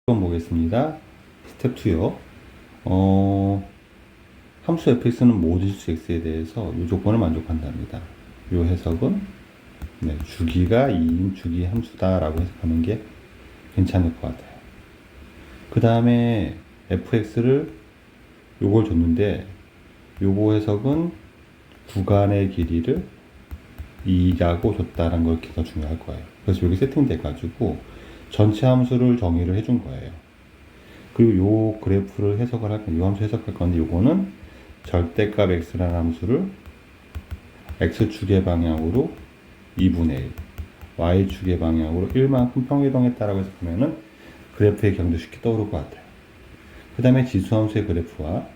한번 보겠습니다. 스텝 2요. 함수 fx는 모든 실수 x에 대해서 이 조건을 만족한답니다. 이 해석은 주기가 2인 주기 함수다라고 해석하는 게 괜찮을 것 같아요. 그 다음에 fx를 요걸 줬는데 요거 해석은 구간의 길이를 2라고 줬다는 걸 더 중요할 거예요. 그래서 여기 세팅돼 가지고 전체 함수를 정의를 해준 거예요. 그리고 요 그래프를 해석을 할 건데, 요 함수 해석할 건데, 요거는 절대값 x라는 함수를 x축의 방향으로 2분의 1, y축의 방향으로 1만큼 평이동했다라고 해석하면은 그래프의 경도 쉽게 떠오를 것 같아요. 그 다음에 지수함수의 그래프와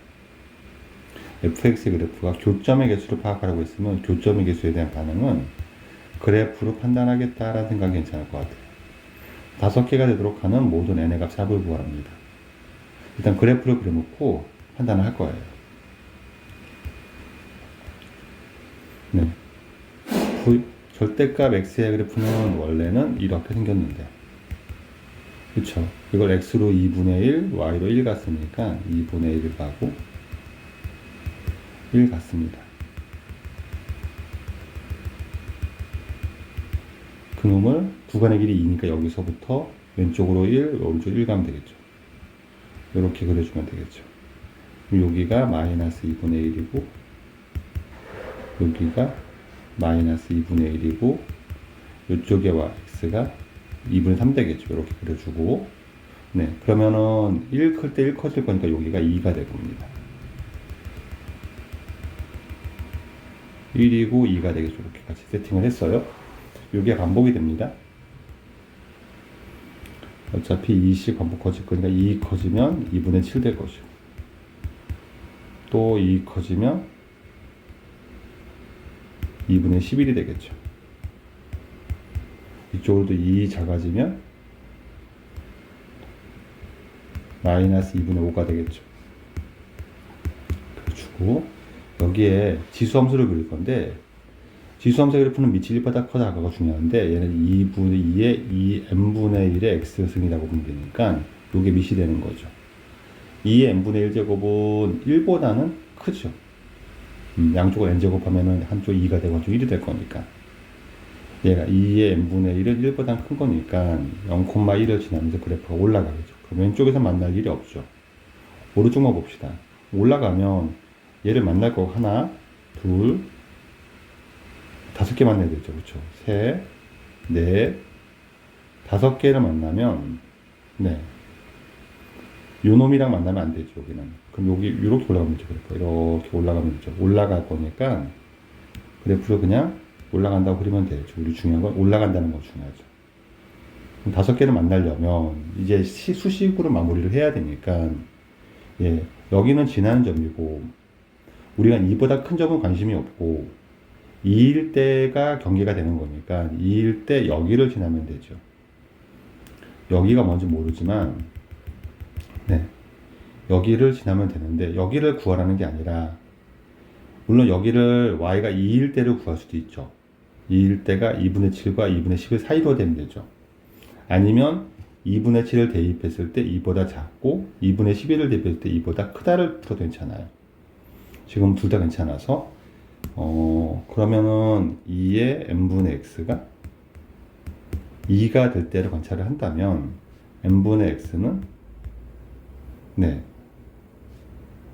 fx의 그래프가 교점의 개수를 파악하라고 했으면 교점의 개수에 대한 반응은 그래프로 판단하겠다라는 생각이 괜찮을 것 같아요. 5개가 되도록 하는 모든 n의 값 합을 구합니다. 일단 그래프를 그려놓고 판단을 할 거예요. 절대값 x의 그래프는 원래는 이렇게 생겼는데, 그쵸? 이걸 x로 2분의 1, y로 1 갔으니까 2분의 1 가고 1 같습니다. 그놈을 구간의 길이 2니까 여기서부터 왼쪽으로 1, 오른쪽 1 가면 되겠죠. 이렇게 그려주면 되겠죠. 여기가 마이너스 2분의 1이고 여기가 마이너스 2분의 1이고 이쪽에 x가 2분의 3 되겠죠. 이렇게 그려주고, 그러면은 1 클 때 1 커질 거니까 여기가 2가 될 겁니다. 1이고 2가 되겠죠. 이렇게 같이 세팅을 했어요. 이게 반복이 됩니다. 어차피 2씩 반복 커질 거니까 2 커지면 2분의 7 될 것이고, 또 2 커지면 2분의 11이 되겠죠. 이쪽으로도 2 작아지면 마이너스 2분의 5가 되겠죠. 그래주고 여기에 지수함수를 그릴 건데, 지수함수의 그래프는 밑이 1보다 커 작아가 중요한데, 얘는 2분의 2의 n분의 1의 x승이라고 보면 되니까 요게 밑이 되는 거죠. 2의 n분의 1제곱은 1보다는 크죠. 양쪽을 n제곱하면은 한쪽 2가 되고 한쪽 1이 될 거니까, 얘가 2의 n분의 1은 1보다 큰 거니까 0,1을 지나면서 그래프가 올라가겠죠. 그럼 왼쪽에서 만날 일이 없죠. 오른쪽만 봅시다. 올라가면 얘를 만날 거 하나, 둘, 5개 만나야 되죠. 그렇죠? 셋, 넷, 5개를 만나면, 요 놈이랑 만나면 안 되죠. 여기는. 그럼 여기 이렇게 올라가면 되죠. 그래프 이렇게 올라가면 되죠. 올라갈 거니까 그래프를 그냥 올라간다고 그리면 되죠. 우리 중요한 건 올라간다는 거 중요하죠. 그럼 5개를 만나려면 이제 수식으로 마무리를 해야 되니까, 여기는 지나는 점이고 우리가 2보다 큰 점은 관심이 없고 2일 때가 경계가 되는 거니까 2일 때 여기를 지나면 되죠. 여기가 뭔지 모르지만 여기를 지나면 되는데, 여기를 구하라는 게 아니라, 물론 여기를 y가 2일 때를 구할 수도 있죠. 2일 때가 2분의 7과 2분의 10의 사이로 되면 되죠. 아니면 2분의 7을 대입했을 때 2보다 작고 2분의 11을 대입했을 때 2보다 크다를 풀어도 괜찮아요. 지금 둘 다 괜찮아서 그러면은 2의 n분의 x가 2가 될 때를 관찰을 한다면 n분의 x는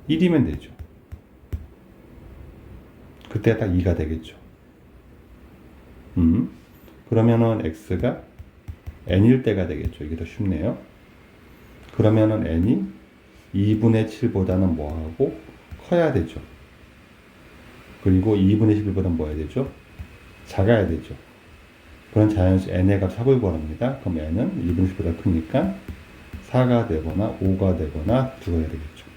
1이면 되죠. 그때 딱 2가 되겠죠. 그러면은 x가 n일 때가 되겠죠. 이게 더 쉽네요. 그러면은 n이 2분의 7보다는 뭐하고 커야 되죠. 그리고 2분의 11보다는 뭐 해야 되죠? 작아야 되죠. 그런 자연수 n의 값 4을 구합니다. 그럼 n은 2분의 10보다 크니까 4가 되거나 5가 되거나 2가 해야 되겠죠.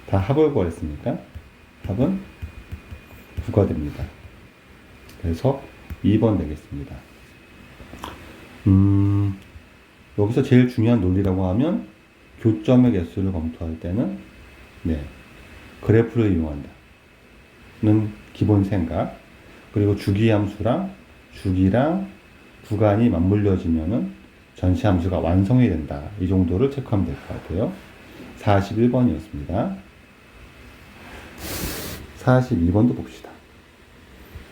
다 합을 구했으니까 합은 9가 됩니다. 그래서 2번 되겠습니다. 여기서 제일 중요한 논리라고 하면 교점의 개수를 검토할 때는 그래프를 이용한다 는 기본 생각, 그리고 주기함수랑 주기랑 구간이 맞물려지면은 전체 함수가 완성이 된다. 이 정도를 체크하면 될 것 같아요. 41번이었습니다. 42번도 봅시다.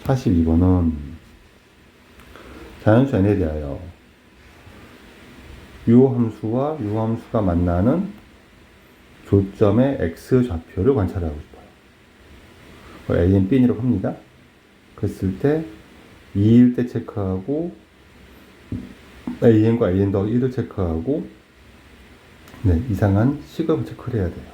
42번은 자연수 n에 대하여 요 함수와 요 함수가 만나는 교점의 x 좌표를 관찰하고 싶어요. a, n, bn이라고 합니다. 그랬을 때 2일 때 체크하고 an과 an 더하기 1을 체크하고 네, 이상한 시각을 체크를 해야 돼요.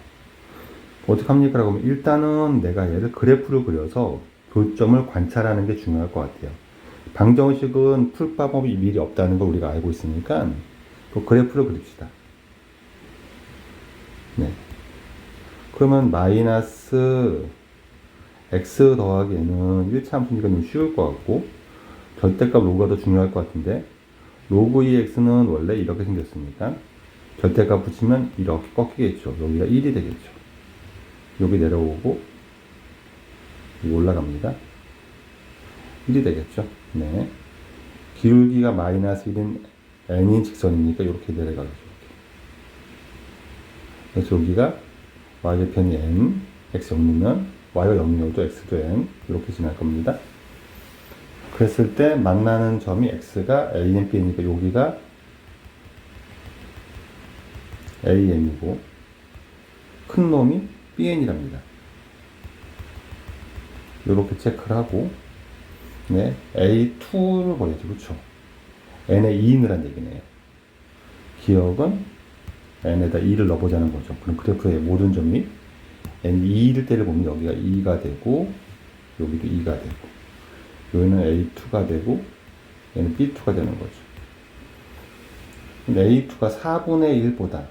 어떻게 합니까? 라고 하면 일단은 내가 얘를 그래프를 그려서 교점을 관찰하는 게 중요할 것 같아요. 방정식은 풀 방법이 미리 없다는 걸 우리가 알고 있으니까 그 그래프를 그립시다. 네. 그러면 마이너스 x 더하기 n은 1차 함수니까 좀 쉬울 것 같고 절대값 로그가 더 중요할 것 같은데 로그 2x는 원래 이렇게 생겼으니까 절대값 붙이면 이렇게 꺾이겠죠. 여기가 1이 되겠죠. 여기 내려오고 여기 올라갑니다. 1이 되겠죠. 네. 기울기가 마이너스 1인 n인 직선이니까 이렇게 내려가겠죠. 그래서 여기가 y좌편이 n, x 0이면 y가 0이어도 x도 n 이렇게 지날 겁니다. 그랬을 때 만나는 점이 x가 a, n, b니까 여기가 a, n이고 큰 놈이 b, n이랍니다. 이렇게 체크를 하고 네, a2를 보내죠. 그렇죠? n에 2 넣으란 얘기네요. 기억은 n에다 2를 넣어보자는 거죠. 그럼 그래프의 모든 점이 n 2일 때를 보면 여기가 2가 되고 여기도 2가 되고 여기는 a2가 되고 얘는 b2가 되는 거죠. a2가 4분의 1보다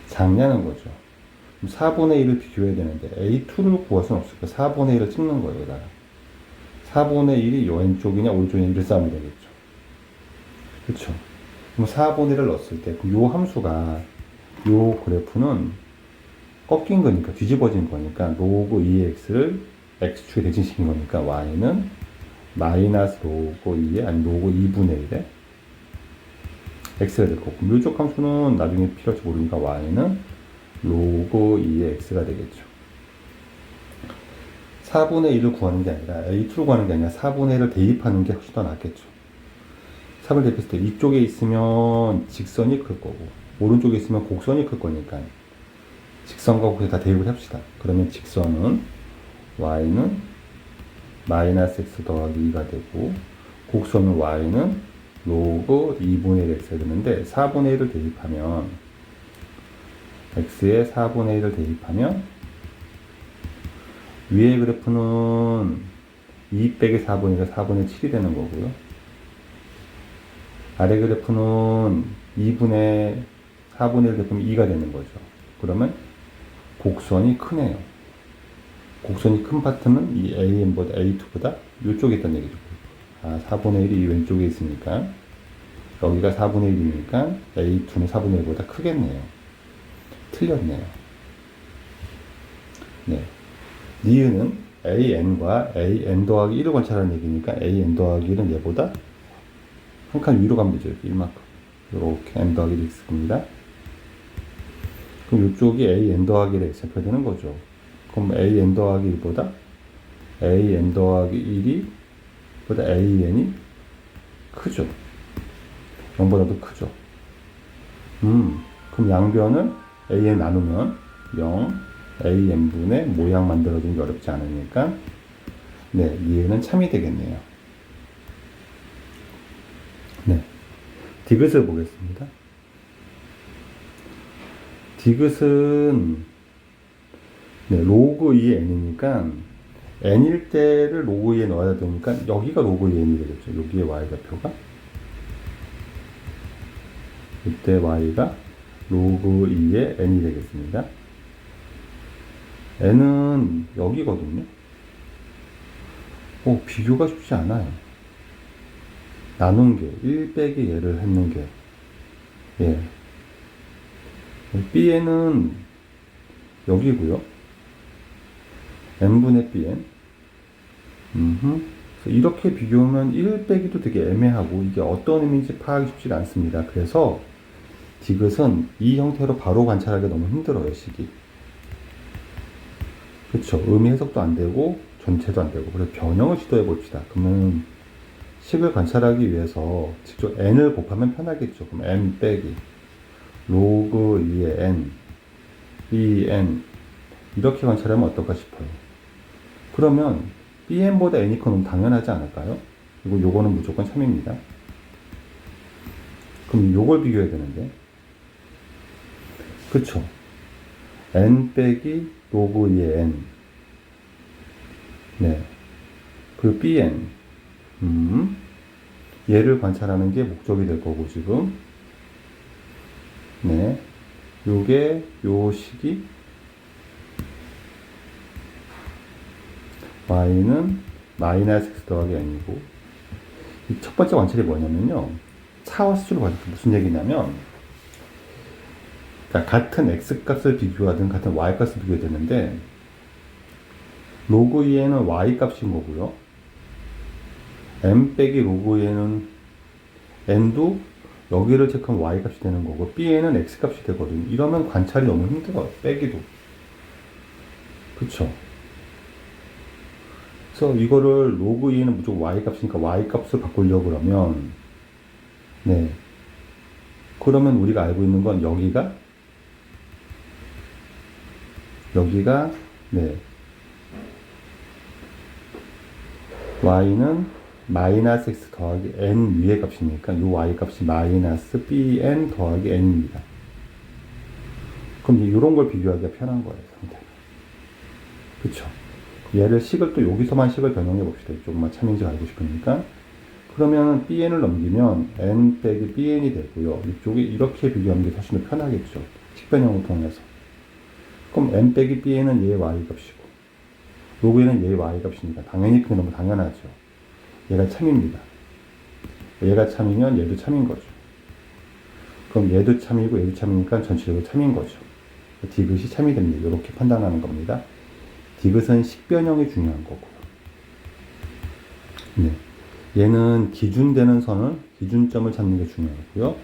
작냐는 거죠. 4분의 1을 비교해야 되는데 a2를 구할 수는 없을까? 4분의 1을 찍는 거예요. 여기다가 4분의 1이 왼쪽이냐 오른쪽이냐 이를 싸우면 되겠죠. 그렇죠? 그럼 4분의 1을 넣었을 때 요 함수가 요 그래프는 꺾인 거니까 뒤집어진 거니까 로그 2x를 x축에 대칭시킨 거니까 y는 마이너스 로그 2에 아니 로그 2분의 1에 x가 될 거고 묘적 함수는 나중에 필요할지 모르니까 y는 로그 2의 x가 되겠죠. 4분의 1을 구하는 게 아니라 a2를 구하는 게 아니라 4분의 1을 대입하는 게 훨씬 더 낫겠죠. 4분의 대입했을 때 이쪽에 있으면 직선이 클 거고 오른쪽에 있으면 곡선이 클 거니까 직선과 곡선 다 대입을 합시다. 그러면 직선은 y는 마이너스 x 더하기 2가 되고 곡선은 y는 로그 2분의 1 x가 되는데 4분의 1을 대입하면 x에 4분의 1을 대입하면 위의 그래프는 2 빼기 4분의 1가 4분의 7이 되는 거고요. 아래 그래프는 2분의 4분의 1 대입하면 2가 되는 거죠. 그러면 곡선이 크네요. 곡선이 큰 파트는 이 AN보다 A2보다 이쪽에 있다는 얘기죠. 4분의 1이 이 왼쪽에 있으니까 여기가 4분의 1이니까 A2는 4분의 1보다 크겠네요. 틀렸네요. 네. 니은은 AN과 AN 더하기 1을 관찰하는 얘기니까 AN 더하기 1은 얘보다 한 칸 위로 가면 되죠. 이렇게 1만큼. 이렇게 N 더하기 1이 있을 겁니다. 그럼 이쪽이 AN 더하기 1의 x좌표가 되는 거죠. 그럼 AN 더하기 1보다 AN 더하기 1이 보다 AN이 크죠. 0보다도 크죠. 그럼 양변을 AN 나누면 0 AN분의 모양 만들어주는 게 어렵지 않으니까 네, 니은은 참이 되겠네요. 네, 디귿을 보겠습니다. 디귿은 네, 로그 2의 n이니까 n일 때를 로그 2에 넣어야 되니까 여기가 로그 2의 n이 되겠죠. 여기에 y좌표가 이때 y가 로그 2의 n이 되겠습니다. n은 여기거든요. 비교가 쉽지 않아요. 나눈 게 1 빼기 얘를 했는 게 예. bn은 여기고요. n분의 bn 이렇게 비교하면 1 빼기도 되게 애매하고 이게 어떤 의미인지 파악이 쉽지 않습니다. 그래서 디귿은 이 형태로 바로 관찰하기 너무 힘들어요, 식이. 그쵸? 의미 해석도 안 되고 전체도 안 되고. 그래서 변형을 시도해 봅시다. 그러면 식을 관찰하기 위해서 직접 n을 곱하면 편하겠죠. 그럼 n 빼기 로그 2의 n bn 이렇게 관찰하면 어떨까 싶어요. 그러면 bn보다 n이 커는 당연하지 않을까요? 그리고 요거는 무조건 참입니다. 그럼 요걸 비교해야 되는데, 그쵸? n 빼기 로그 2의 n, 네, 그리고 bn, 얘를 관찰하는 게 목적이 될 거고 지금, 네, 요게 요 식이 y는 마이너스 x 더하기 n이고, 이 첫 번째 관찰이 뭐냐면요, 차와 수를 받을 때 무슨 얘기냐면, 그러니까 같은 x 값을 비교하든 같은 y 값을 비교해야 되는데, 로그 2에는 y 값인 거고요, m 빼기 로그 2에는 n도 여기를 체크하면 y 값이 되는 거고, b에는 x 값이 되거든요. 이러면 관찰이 너무 힘들어요, 빼기도. 그쵸? 그래서 이거를 로그 2에는 무조건 y 값이니까 y 값을 바꾸려고 그러면, 네, 그러면 우리가 알고 있는 건 여기가 네, y는 마이너스 x 더하기 n 위의 값이니까 이 y 값이 마이너스 bn 더하기 n입니다. 그럼 이런 걸 비교하기가 편한 거예요, 상태가. 그쵸? 얘를 식을 또 여기서만 식을 변형해 봅시다. 조금만 참인지 알고 싶으니까. 그러면 bn을 넘기면 n 빼기 bn이 되고요. 이쪽에 이렇게 비교하는 게 훨씬 더 편하겠죠. 식변형을 통해서. 그럼 n 빼기 bn은 얘의 y 값이고, 로그에는 얘의 y 값이니까 당연히 그게 너무 당연하죠. 얘가 참입니다. 얘가 참이면 얘도 참인 거죠. 그럼 얘도 참이고 얘도 참이니까 전체적으로 참인 거죠. 디귿이 참이 됩니다. 이렇게 판단하는 겁니다. 디귿은 식변형이 중요한 거고요. 네. 얘는 기준되는 선을, 기준점을 찾는 게 중요하고요.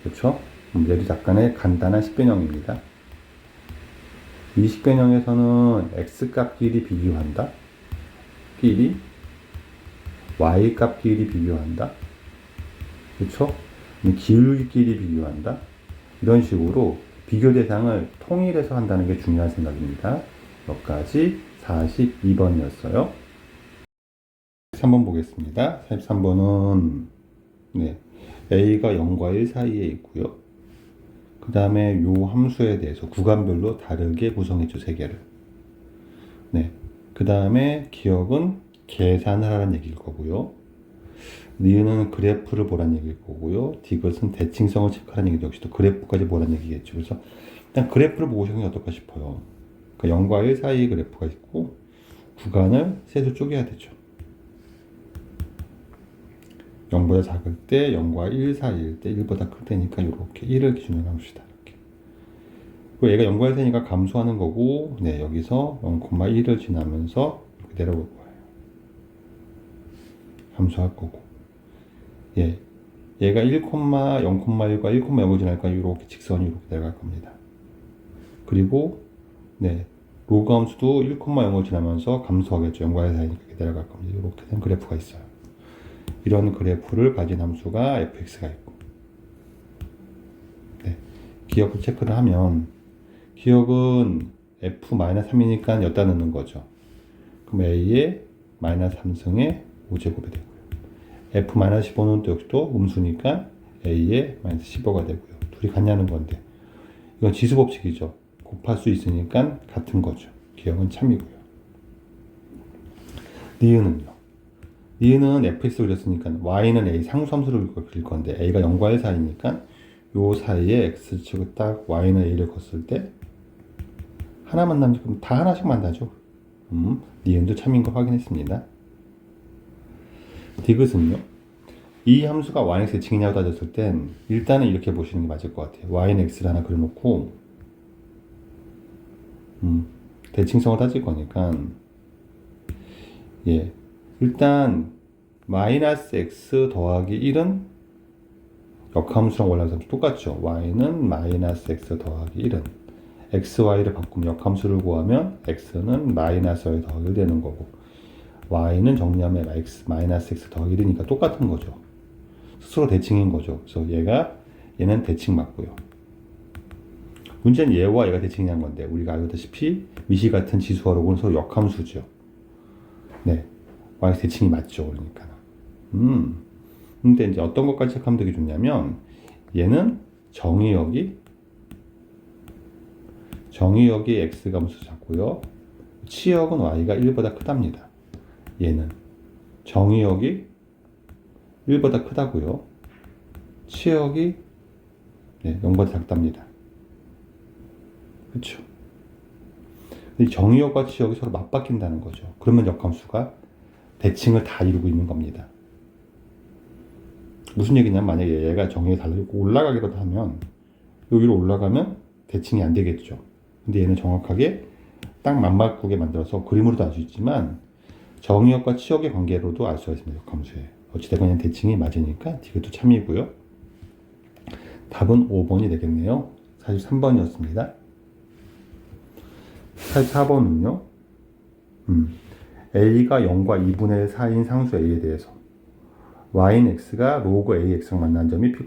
그렇죠? 얘도 약간의 간단한 식변형입니다. 이 식변형에서는 x값끼리 비교한다. 끼리 y값끼리 비교한다. 그렇죠? 기울기끼리 비교한다. 이런 식으로 비교 대상을 통일해서 한다는 게 중요한 생각입니다. 여기까지 42번이었어요. 3번 보겠습니다. 43번은 네, a가 0과 1 사이에 있고요. 그 다음에 요 함수에 대해서 구간별로 다르게 구성해줘, 세 개를. 네, 그 다음에 기억은 계산을 하라는 얘기일 거고요. 니은은 그래프를 보라는 얘기일 거고요. 디귿은 대칭성을 체크하라는 얘기도 역시 또 그래프까지 보라는 얘기겠죠. 그래서 일단 그래프를 보고 시작하면 어떨까 싶어요. 그러니까 0과 1 사이에 그래프가 있고 구간을 셋으로 쪼개야 되죠. 0보다 작을 때 0과 1 사이일 때 1보다 클 때니까 이렇게 1을 기준으로 합시다. 이렇게. 그리고 얘가 0과 1 사이니까 감소하는 거고, 네, 여기서 0,1을 지나면서 이렇게 내려올 거예요. 감소할 거고. 예. 얘가 1,0,1과 1,0을 지나니까 이렇게 직선이 이렇게 내려갈 겁니다. 그리고, 네, 로그 함수도 1,0을 지나면서 감소하겠죠. 0과 1 사이니까 이렇게 내려갈 겁니다. 이렇게 된 그래프가 있어요. 이런 그래프를 가진 함수가 fx가 있고, 네, 기억을 체크를 하면 기억은 f-3이니까 여기다 넣는 거죠. 그럼 a의 마이너스 3승의 5제곱이 되고요. f-15는 또 역시 또 음수니까 a의 마이너스 15가 되고요. 둘이 같냐는 건데, 이건 지수법칙이죠. 곱할 수 있으니까 같은 거죠. 기억은 참이고요. 니은은요. 니은은 fx 그렸으니까 y는 a 상수함수를 그릴 건데 a가 0과 1 사이니까 요 사이에 x축을 딱 y는 a를 걷을 때 하나 만나면 그럼 다 하나씩 만나죠. 니은도 참인 거 확인했습니다. 디귿은요. 이 함수가 y는 대칭이냐고 따졌을 땐 일단은 이렇게 보시는 게 맞을 것 같아요. y는 x를 하나 그려놓고 대칭성을 따질 거니까 예, 일단 마이너스 x 더하기 1은 역함수랑 원래함수 똑같죠. y는 마이너스 x 더하기 1은 x, y를 바꾸면 역함수를 구하면 x는 마이너스 y 더하기 1 되는 거고 y는 정리하면 x, 마이너스 x 더하기 1이니까 똑같은 거죠. 스스로 대칭인 거죠. 그래서 얘는 대칭 맞고요. 문제는 얘와 얘가 대칭이란 건데 우리가 알다시피 미시 같은 지수하고는 서로 역함수죠. 네, y 대칭이 맞죠. 그러니까. 근데 이제 어떤 것까지 체크하면 되게 좋냐면 얘는 정의역이 x 감수 잡고요. 치역은 y가 1보다 크답니다. 얘는 정의역이 1보다 크다고요. 치역이 0보다 작답니다. 그렇죠? 정의역과 치역이 서로 맞바뀐다는 거죠. 그러면 역함수가 대칭을 다 이루고 있는 겁니다. 무슨 얘기냐면 만약에 얘가 정의가 달라지고 올라가기라도 하면 여기로 올라가면 대칭이 안 되겠죠. 근데 얘는 정확하게 딱 맞바꾸게 만들어서 그림으로도 알 수 있지만 정의역과 치역의 관계로도 알 수가 있습니다. 역함수에. 어찌됐건 그냥 대칭이 맞으니까 이것도 참이고요. 답은 5번이 되겠네요. 43번이었습니다. 44번은요. a가 0과 2분의 4인 상수 a에 대해서 y는 x가 로그 ax랑 만난 점이 p, q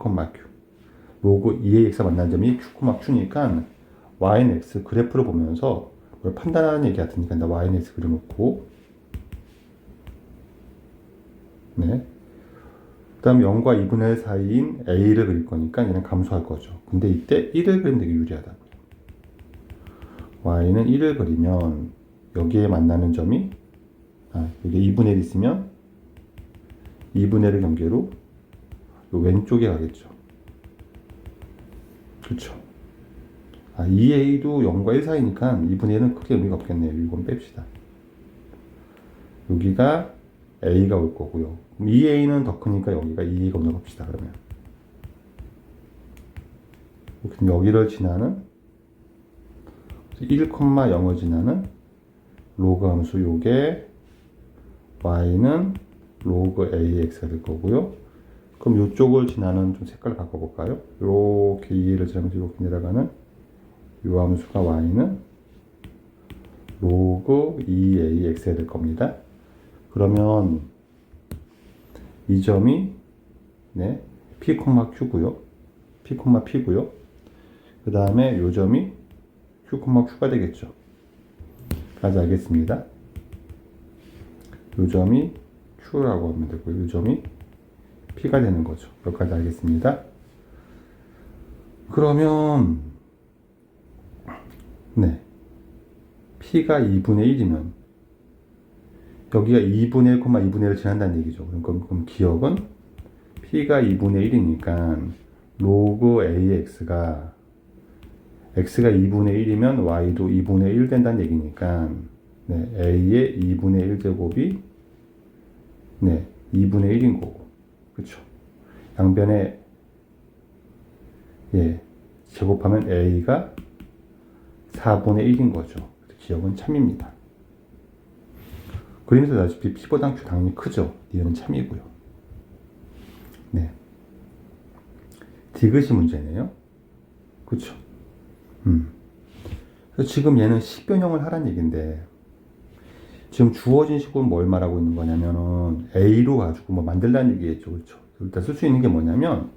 로그 2ax가 만난 점이 q, q니까 y는 x 그래프를 보면서 뭘 판단하는 얘기 같으니까 y는 x 그려놓고 네. 그 다음 0과 2분의 4인 a를 그릴 거니까 얘는 감소할 거죠. 근데 이때 1을 그리면 되게 유리하다고요. y는 1을 그리면 여기에 만나는 점이 여기 2분의 1 있으면 2분의 1을 경계로 왼쪽에 가겠죠. 그렇죠. 2a도 0과 1 사이니까 2분의 1은 크게 의미가 없겠네요. 이건 뺍시다. 여기가 a가 올 거고요. 2a는 더 크니까 여기가 2a가 온다고 봅시다. 그러면 여기를 지나는 1,0을 지나는 로그 함수 요게 y는 로그 ax가 될 거고요. 그럼 이쪽을 지나는 좀 색깔을 바꿔볼까요? 이렇게 2a를 지나면서 이렇게 내려가는 이 함수가 y는 로그 2ax가 될 겁니다. 그러면 이 점이 p, q고요. p, p고요. 그 다음에 이 점이 q, q가 되겠죠. 까지 알겠습니다. 이 점이 q라고 하면 되고요. 이 점이 p가 되는 거죠. 여기까지 알겠습니다. 그러면 p가 2분의 1이면 여기가 2분의 1, 2분의 1을 지난다는 얘기죠. 그럼 기억은 p가 2분의 1이니까 로그 ax가 x가 2분의 1이면 y도 2분의 1 된다는 얘기니까 a의 2분의 1 제곱이 2분의 1인 거고 그쵸? 양변에 제곱하면 a가 4분의 1인 거죠. 기억은 참입니다. 그림에서 보다시피 p보다 q 당연히 크죠. 니은 참이고요. 디귿이 문제네요. 그쵸? 그래서 지금 얘는 식변형을 하란 얘기인데 지금 주어진 식으로 뭘 말하고 있는 거냐면은 a로 가지고 뭐 만들라는 얘기겠죠. 그렇죠? 일단 쓸 수 있는 게 뭐냐면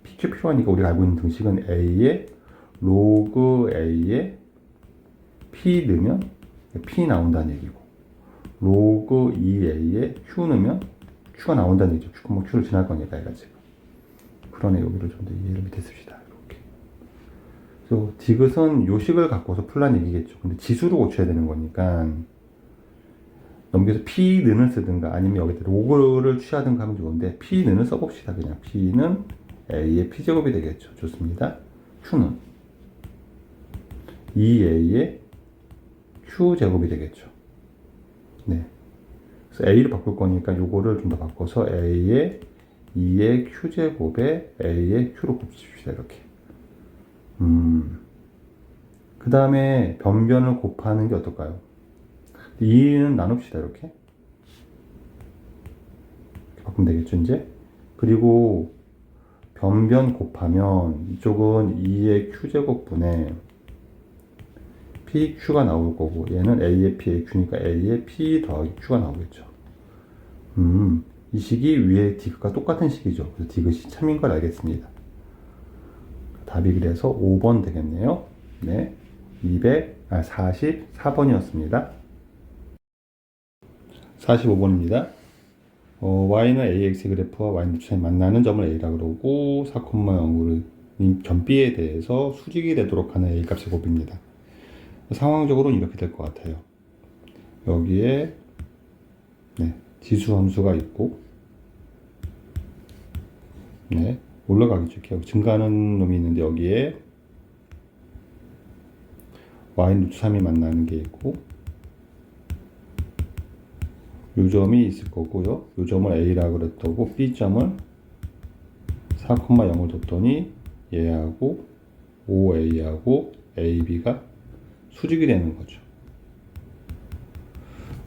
pq 필요하니까 우리가 알고 있는 등식은 a에 로그 a에 p 넣으면 p 나온다는 얘기고 로그 2a에 q 넣으면 q가 나온다는 얘기죠. q를 지날 거니까 얘가 지금. 그러네. 여기를 좀 더 이해를 밑에 씁시다. 이렇게. 그래서 디귿은 요식을 갖고서 풀란 얘기겠죠. 근데 지수로 고쳐야 되는 거니까 넘겨서 p는을 쓰든가 아니면 여기다 로그를 취하든가 하면 좋은데 p는을 써봅시다. 그냥 p는 a의 p제곱이 되겠죠. 좋습니다. q는 2a의 q제곱이 되겠죠. 그래서 a를 바꿀 거니까 요거를 좀 더 바꿔서 a의 2의 q제곱에 a의 q로 곱십시다. 이렇게. 그 다음에 변변을 곱하는 게 어떨까요? 2는 나눕시다. 이렇게. 바꾸면 되겠죠, 이제. 그리고 변변 곱하면 이쪽은 2의 q제곱분에 pq가 나올 거고, 얘는 a의 p의 q니까 a의 p 더하기 q가 나오겠죠. 이 식이 위에 디귿과 똑같은 식이죠. 그래서 디귿이 참인 걸 알겠습니다. 답이 그래서 5번 되겠네요. 네. 44번이었습니다. 45번입니다. y는 ax 그래프와 y 루트선이 만나는 점을 a라고 그러고 4,0을 점 B에 대해서 수직이 되도록 하는 a 값의 곱입니다. 상황적으로는 이렇게 될 것 같아요. 여기에 네, 지수 함수가 있고 네, 올라가겠죠. 이렇게 증가하는 놈이 있는데 여기에 y 루트 3이 만나는 게 있고 요 점이 있을 거고요. 요 점을 a라고 그랬다고 b점을 4,0을 뒀더니 얘하고 OA하고 AB가 수직이 되는 거죠.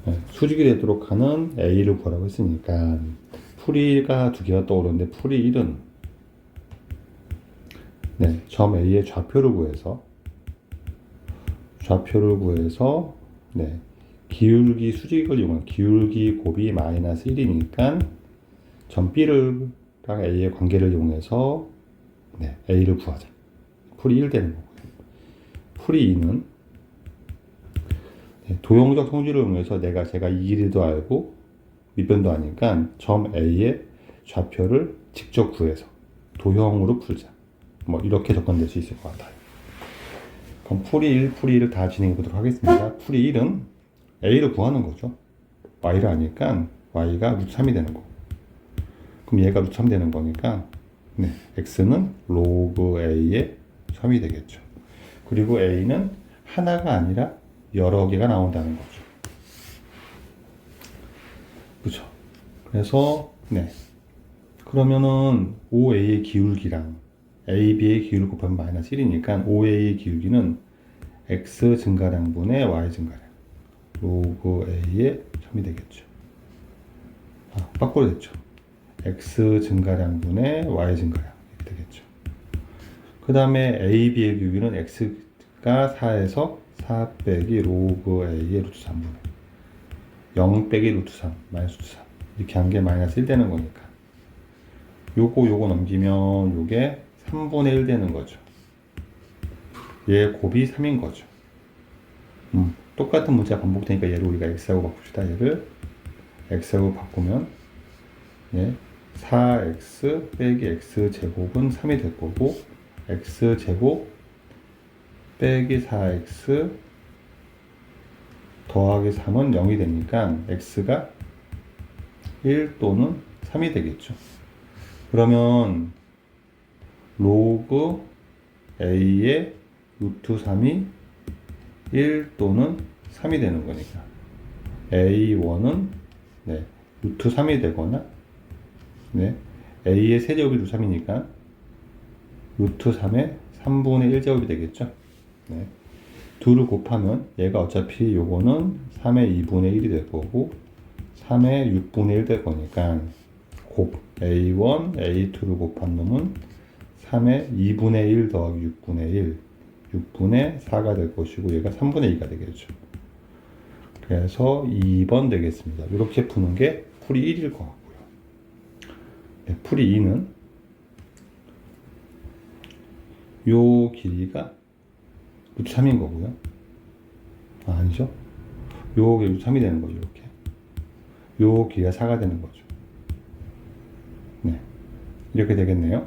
네, 수직이 되도록 하는 A를 구하라고 했으니까 풀이가 두 개가 떠오르는데 풀이 1은 네, 점 A의 좌표를 구해서 네, 기울기 수직을 이용한 기울기 곱이 마이너스 1이니까 점 B랑 A의 관계를 이용해서 네, A를 구하자. 풀이 1 되는 거고요. 풀이 2는 네, 도형적 성질을 이용해서 제가 이 길이도 알고 밑변도 아니까 점 A의 좌표를 직접 구해서 도형으로 풀자. 뭐 이렇게 접근될 수 있을 것 같아요. 그럼 풀이 1, 풀이 2를 다 진행해 보도록 하겠습니다. 풀이 1은 A를 구하는 거죠. Y를 아니까 Y가 루트 3이 되는 거고. 그럼 얘가 루트 3 되는 거니까 네, X는 로그 A의 3이 되겠죠. 그리고 A는 하나가 아니라 여러 개가 나온다는 거죠. 그렇죠. 그래서 네. 그러면은 OA의 기울기랑 AB의 기울기 곱하면 마이너스 1이니까 OA의 기울기는 X 증가량분의 Y 증가량 로그 A의 3이 되겠죠. 거꾸로 됐죠. X 증가량분의 Y 증가량 이렇게 되겠죠. 그 다음에 AB의 기울기는 X가 4에서 4 빼기 로그 A의 루트 3분의 0 빼기 루트 3 마이너스 루트 3 이렇게 한 게 마이너스 1 되는 거니까 요거 넘기면 요게 3분의 1 되는 거죠. 얘 곱이 3인 거죠. 똑같은 문제가 반복되니까 얘를 우리가 x하고 바꿉시다. 얘를 x하고 바꾸면 예, 4x 빼기 x제곱은 3이 될 거고 x제곱 빼기 4x 더하기 3은 0이 되니까 x가 1 또는 3이 되겠죠. 그러면 로그 a의 루트 3이 1 또는 3이 되는 거니까 a1은 네, 루트 3이 되거나 네, a의 세제곱이 루트 3이니까 루트 3의 3분의 1제곱이 되겠죠. 네. 둘을 곱하면 얘가 어차피 요거는 3의 2분의 1이 될 거고 3의 6분의 1 될 거니까 곱 a1, a2를 곱한 놈은 3의 2분의 1 더하기 6분의 1 6분의 4가 될 것이고 얘가 3분의 2가 되겠죠. 그래서 2번 되겠습니다. 이렇게 푸는 게 풀이 1일 것 같고요. 네, 풀이 2는 요 길이가 루트 3인 거고요. 아니죠. 요게 루트 3이 되는 거죠. 이렇게. 요 길이가 4가 되는 거죠. 네. 이렇게 되겠네요.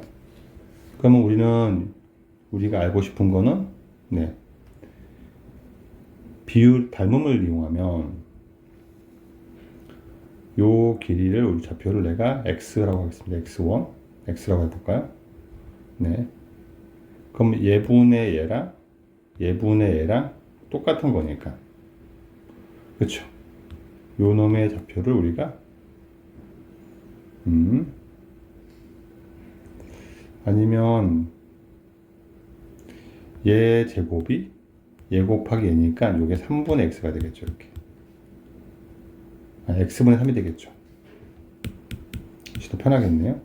그러면 우리가 알고 싶은 거는 네. 비율 닮음을 이용하면 요 길이를 우리 좌표를 내가 x라고 하겠습니다. x1 x라고 해볼까요? 네. 그럼 얘분의 얘랑 똑같은 거니까 그렇죠. 요 놈의 좌표를 우리가 아니면 얘 제곱이 얘 곱하기 얘니까 요게 3분의 x가 되겠죠. 이렇게 x분의 3이 되겠죠. 훨씬 더 편하겠네요.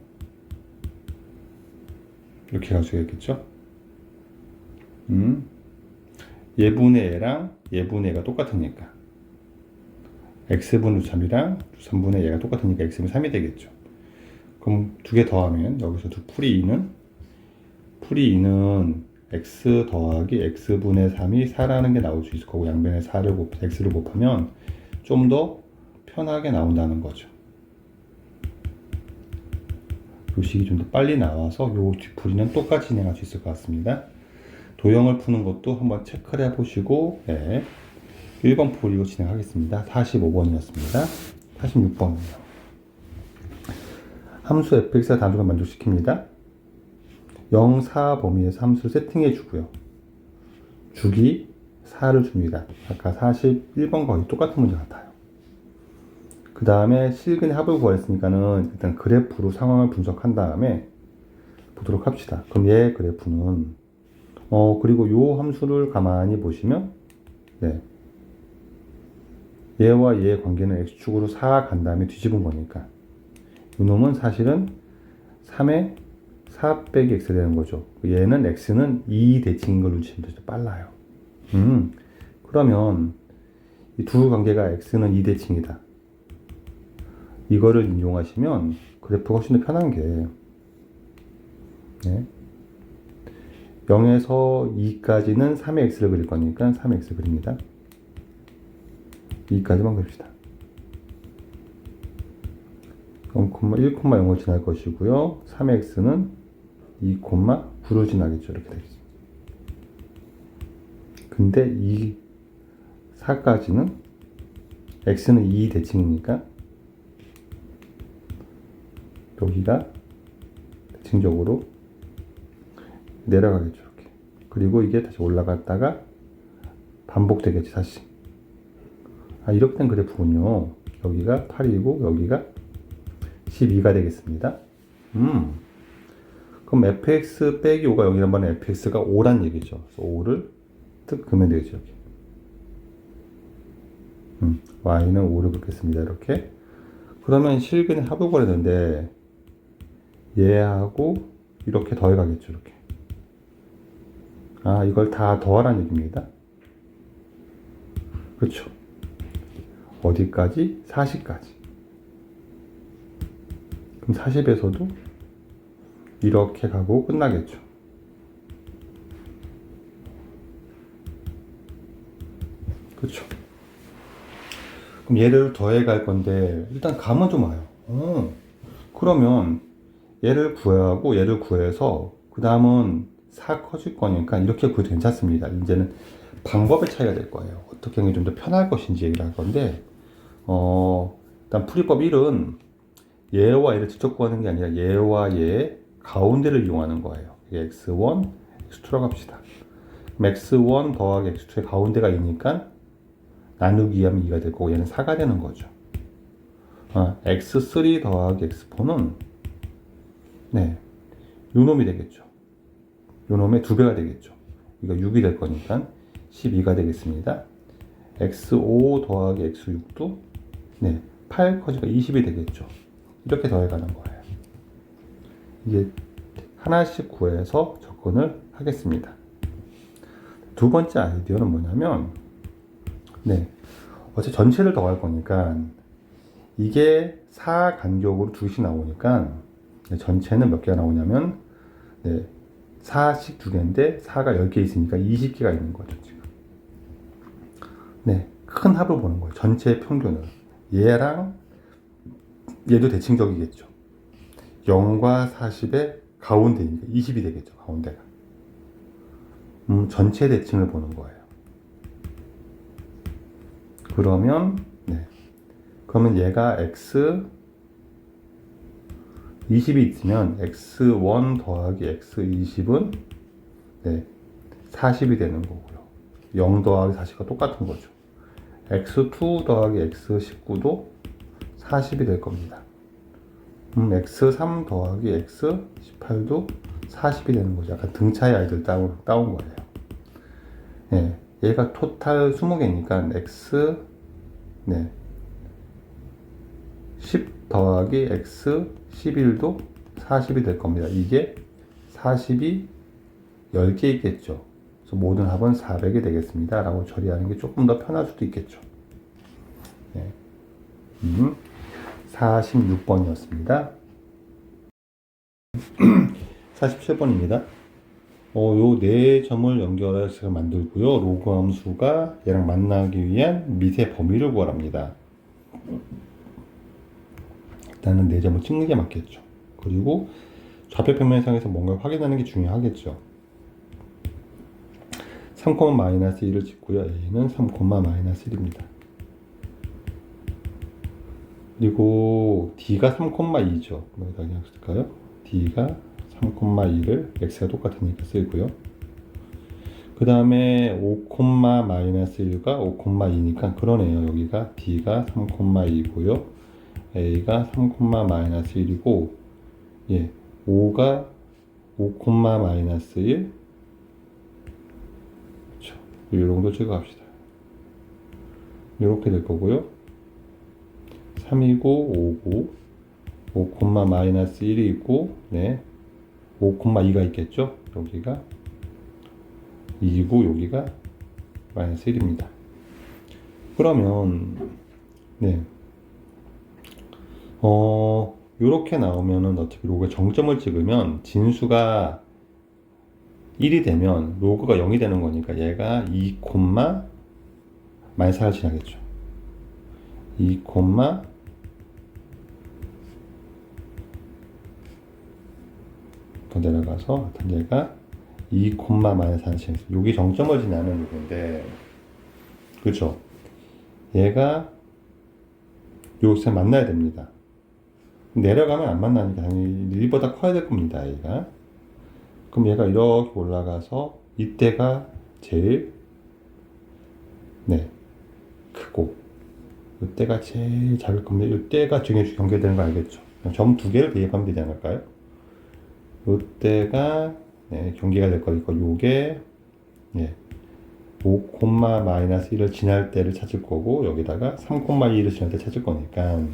이렇게 가져야겠죠. 예분의 애랑 예분의 애가 똑같으니까 x분의 3이랑 3분의 얘가 똑같으니까 x분의 3이 되겠죠. 그럼 두 개 더하면 여기서 풀이 2는 x 더하기 x분의 3이 4라는 게 나올 수 있을 거고, 양변에 x를 곱하면 좀 더 편하게 나온다는 거죠. 요 식이 좀 더 빨리 나와서 요 뒤풀이는 똑같이 진행할 수 있을 것 같습니다. 도형을 푸는 것도 한번 체크를 해보시고, 네, 1번 풀이로 진행하겠습니다. 45번이었습니다. 46번이요. 함수 fx가 단수가 만족시킵니다. 0, 4 범위에서 함수를 세팅해 주고요. 주기 4를 줍니다. 아까 41번 거의 똑같은 문제 같아요. 그 다음에 실근의 합을 구했으니까는 일단 그래프로 상황을 분석한 다음에 보도록 합시다. 그럼 얘 그래프는 그리고 요 함수를 가만히 보시면, 네, 얘와 얘의 관계는 x축으로 4 간 다음에 뒤집은 거니까 이놈은 사실은 3에 4 빼기 x 되는 거죠. 얘는 x는 2 대칭인 걸 놓치면 더 빨라요. 그러면 이 두 관계가 x는 2 대칭이다. 이거를 인용하시면 그래프가 훨씬 더 편한 게, 네, 0에서 2까지는 3의 x를 그릴 거니까 3의 x 그립니다. 2까지만 그립시다. 0,1,0을 지날 것이고요. 3의 x는 2,9를 지나겠죠. 이렇게 되겠습니다. 근데 이 4까지는 x는 2 대칭이니까 여기가 대칭적으로 내려가겠죠. 이렇게. 그리고 이게 다시 올라갔다가 반복되겠지, 다시. 이렇게 된 그래프군요. 여기가 8이고 여기가 12가 되겠습니다. 그럼 fx 빼기 5가 0이란 말은 fx가 5란 얘기죠. 그래서 5를 뜩 그으면 되겠죠. 이렇게. y는 5를 긋겠습니다. 이렇게. 그러면 실근의 합을 구하는데 얘하고 이렇게 더해가겠죠. 이렇게. 이걸 다 더하라는 얘기입니다. 그렇죠. 어디까지? 40까지. 그럼 40에서도 이렇게 가고 끝나겠죠. 그렇죠. 그럼 얘를 더해 갈 건데 일단 감은 좀 와요. 그러면 얘를 구하고 얘를 구해서 그 다음은 4 커질 거니까 이렇게 구해도 괜찮습니다. 이제는 방법의 차이가 될 거예요. 어떻게 하는 게 좀 더 편할 것인지 얘기를 할 건데, 일단 풀이법 1은 얘와 얘를 직접 구하는 게 아니라 얘와 얘의 가운데를 이용하는 거예요. x1, x2라고 합시다. 그럼 x1 더하기 x2의 가운데가 2니까 나누기 하면 2가 될 거고 얘는 4가 되는 거죠. x3 더하기 x4는, 네, 요 놈이 되겠죠. 요 놈의 2배가 되겠죠. 이거 6이 될 거니까 12가 되겠습니다. x5 더하기 x6도, 네, 8 커지가 20이 되겠죠. 이렇게 더해가는 거예요. 이제 하나씩 구해서 접근을 하겠습니다. 두 번째 아이디어는 뭐냐면, 네, 어차피 전체를 더할 거니까 이게 4 간격으로 2씩 나오니까 전체는 몇 개가 나오냐면, 네, 4씩 2개인데 4가 10개 있으니까 20개가 있는 거죠, 지금. 네, 큰 합을 보는 거예요. 전체의 평균을. 얘랑 얘도 대칭적이겠죠. 0과 40의 가운데니까 20이 되겠죠, 가운데가. 전체 대칭을 보는 거예요. 그러면, 네, 그러면 얘가 x 20이 있으면 x1 더하기 x20은, 네, 40이 되는 거고요. 0 더하기 40과 똑같은 거죠. x2 더하기 x19도 40이 될 겁니다. x3 더하기 x18도 40이 되는 거죠. 약간 등차의 아이들 따온 거예요. 네, 얘가 토탈 20개니까 x, 네, 10 더하기 x 11도 40이 될 겁니다. 이게 40이 10개 있겠죠. 그래서 모든 합은 400이 되겠습니다. 라고 처리하는 게 조금 더 편할 수도 있겠죠. 네. 46번이었습니다. 47번입니다. 요 네 점을 연결해서 만들고요. 로그 함수가 얘랑 만나기 위한 밑의 범위를 구하랍니다. 일단은 네 점을 찍는 게 맞겠죠. 그리고 좌표 평면상에서 뭔가 확인하는 게 중요하겠죠. 3, 마이너스 1을 찍고요. A는 3, 마이너스 1입니다. 그리고 D가 3,2죠. 여기다 그냥 쓸까요? D가 3,2를 X가 똑같으니까 쓰고요. 그 다음에 5, 마이너스 1과 5,2니까 그러네요. 여기가 D가 3,2고요. A가 3, 마이너스 1이고, 예, 5가 5, 마이너스 1. 그렇죠. 이 정도 찍어갑시다. 이렇게 될 거고요. 3이고 5고 5, 마이너스 1이 있고, 네, 5, 2가 있겠죠. 여기가 2이고 여기가 마이너스 1입니다. 그러면 네, 요렇게 나오면은 어차피 로그에 정점을 찍으면 진수가 1이 되면 로그가 0이 되는 거니까 얘가 2, 마이너스 4를 지나겠죠. 2, 더 내려가서 얘가 2, 마이너스 4를 지나겠죠. 여기 정점을 지나는 로그인데, 그렇죠? 얘가 여기서 만나야 됩니다. 내려가면 안 만나니까 당연히 1보다 커야 될 겁니다. 얘가. 그럼 얘가 이렇게 올라가서 이때가 제일 크고 이때가 제일 작을 겁니다. 이때가 중에 연결되는 거 알겠죠? 점 두 개를 대입하면 되지 않을까요? 이때가 경계가 될 거니까 요게 5, 마이너스 1을 지날 때를 찾을 거고 여기다가 3, 2를 지날 때 찾을 거니까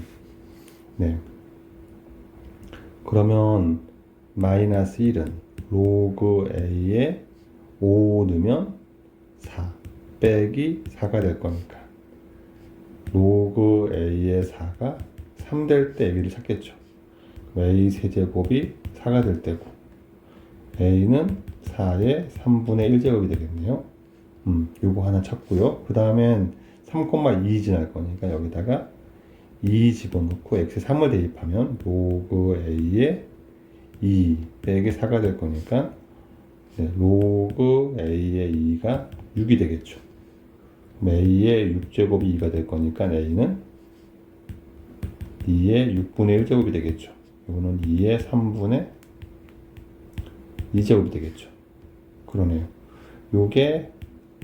그러면 마이너스 1은 로그 A에 5 넣으면 4 빼기 4가 될 거니까 로그 A의 4가 3 될 때 A를 찾겠죠. A 세제곱이 4가 될 때고 A는 4의 3분의 1제곱이 되겠네요. 요거 하나 찾고요. 그 다음엔 3,2 지날 거니까 여기다가 2 집어넣고 x에 3을 대입하면 로그 a에 2 빼기 4가 될 거니까 로그 a의 2가 6이 되겠죠. a의 6제곱이 2가 될 거니까 a는 2의 6분의 1제곱이 되겠죠. 이거는 2의 3분의 2제곱이 되겠죠. 그러네요. 요게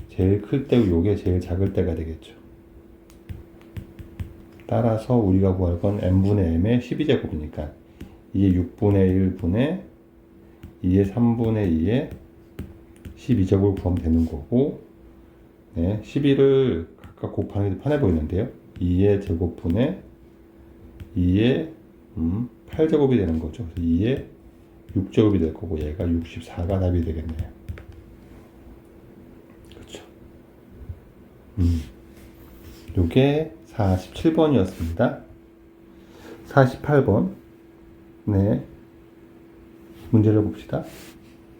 제일 클 때고 요게 제일 작을 때가 되겠죠. 따라서 우리가 구할 건 n분의 m의 12제곱이니까 2의 6분의 1분의 2의 3분의 2의 12제곱을 구하면 되는 거고 12를 각각 곱하는 게 편해 보이는데요. 2의 제곱분의 2의 8제곱이 되는 거죠. 그래서 2의 6제곱이 될 거고 얘가 64가 답이 되겠네요. 그렇죠. 요게 47번이었습니다. 48번. 문제를 봅시다.